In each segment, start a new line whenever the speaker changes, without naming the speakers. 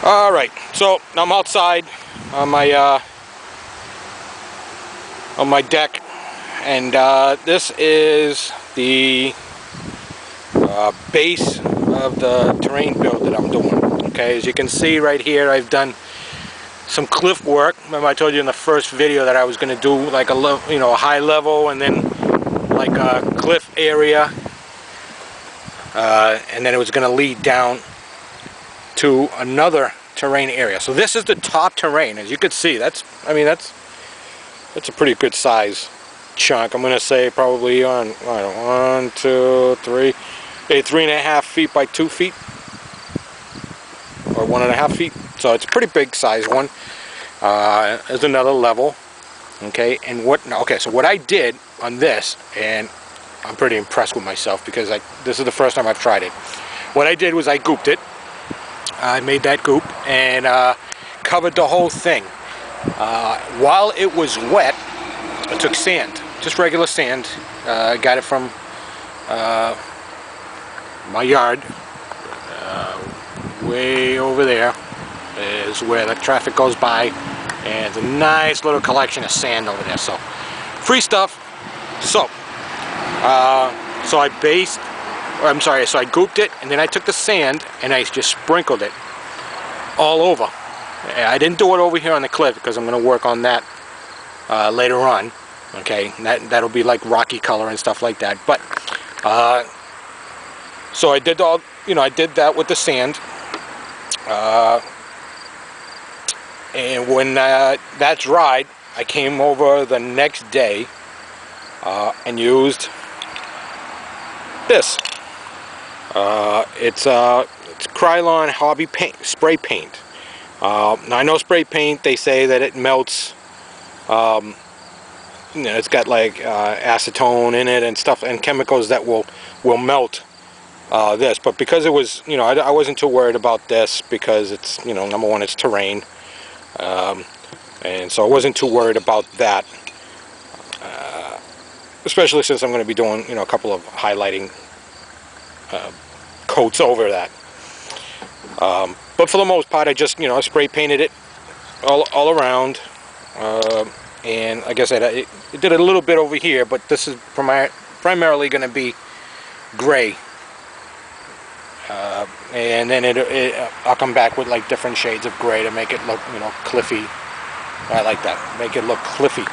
All right, so I'm outside on my deck, and this is the base of the terrain build that I'm doing. Okay, as you can see right here, I've done some cliff work. Remember I told you in the first video that I was going to do like a a high level and then like a cliff area, and then it was going to lead down to another terrain area. So this is the top terrain. As you can see, that's a pretty good size chunk. I'm going to say probably on, I don't know, 1, 2, 3, 3.5 feet by 2 feet, or 1.5 feet. So it's a pretty big size one. There's another level. Okay, and so what I did on this, and I'm pretty impressed with myself because this is the first time I've tried it. What I did was I gooped it. I made that goop and covered the whole thing. While it was wet, I took sand, just regular sand. I got it from my yard. Way over there is where the traffic goes by, and it's a nice little collection of sand over there. So free stuff. So so I gooped it, and then I took the sand and I just sprinkled it all over. I didn't do it over here on the cliff because I'm going to work on that later on. Okay, that'll be like rocky color and stuff like that. But so I did I did that with the sand. And when that dried, I came over the next day and used this. It's Krylon Hobby paint, spray paint. Now I know spray paint, they say that it melts. It's got like acetone in it and stuff, and chemicals that will melt this. But because it was, I wasn't too worried about this because it's, number one, it's terrain, and so I wasn't too worried about that. Especially since I'm going to be doing, a couple of highlighting coats over that. But for the most part, I just, spray painted it all around. And like I said, it did a little bit over here, but this is primarily going to be gray. And then I'll come back with like different shades of gray to make it look, cliffy. I like that. Make it look cliffy.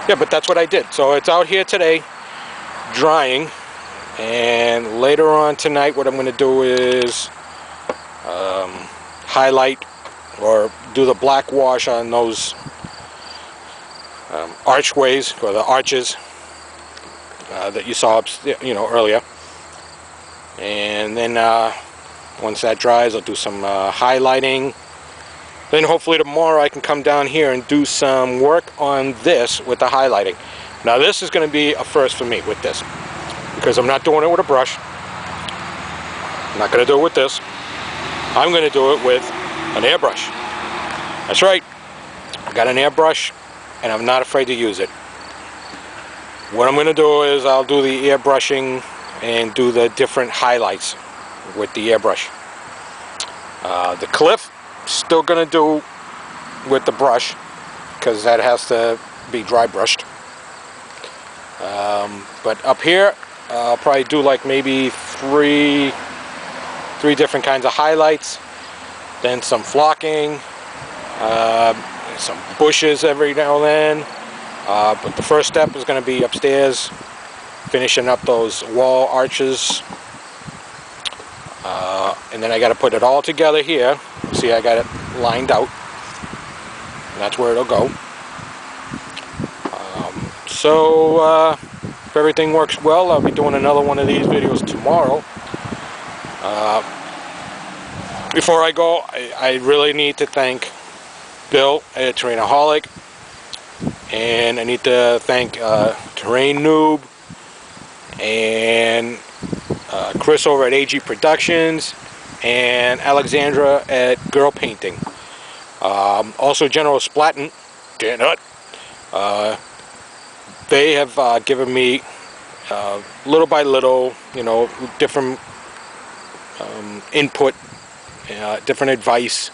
Yeah, but that's what I did. So it's out here today, drying. And later on tonight, what I'm going to do is highlight or do the black wash on those archways, or the arches that you saw earlier. And then once that dries, I'll do some highlighting. Then hopefully tomorrow I can come down here and do some work on this with the highlighting. Now this is going to be a first for me with this, because I'm not doing it with a brush. I'm not going to do it with this. I'm going to do it with an airbrush. That's right. I got an airbrush, and I'm not afraid to use it. What I'm going to do is I'll do the airbrushing and do the different highlights with the airbrush. The cliff, still going to do with the brush, because that has to be dry brushed. But up here, I'll probably do like maybe three different kinds of highlights, then some flocking, some bushes every now and then. But the first step is going to be upstairs, finishing up those wall arches. And then I got to put it all together here. See, I got it lined out, and that's where it'll go. So if everything works well, I'll be doing another one of these videos tomorrow. Before I go, I really need to thank Bill at Terrainaholic, and I need to thank Terrain Noob and Chris over at AG Productions, and Alexandra at Girl Painting. Also General Splatten, they have given me little by little, different input different advice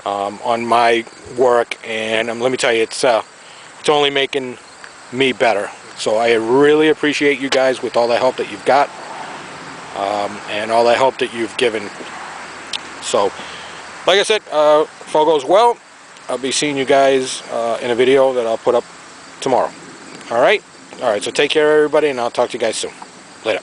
on my work, and let me tell you, it's only making me better. So I really appreciate you guys with all the help that you've got, and all the help that you've given. So, like I said, if all goes well, I'll be seeing you guys in a video that I'll put up tomorrow. Alright? Alright, so take care everybody, and I'll talk to you guys soon. Later.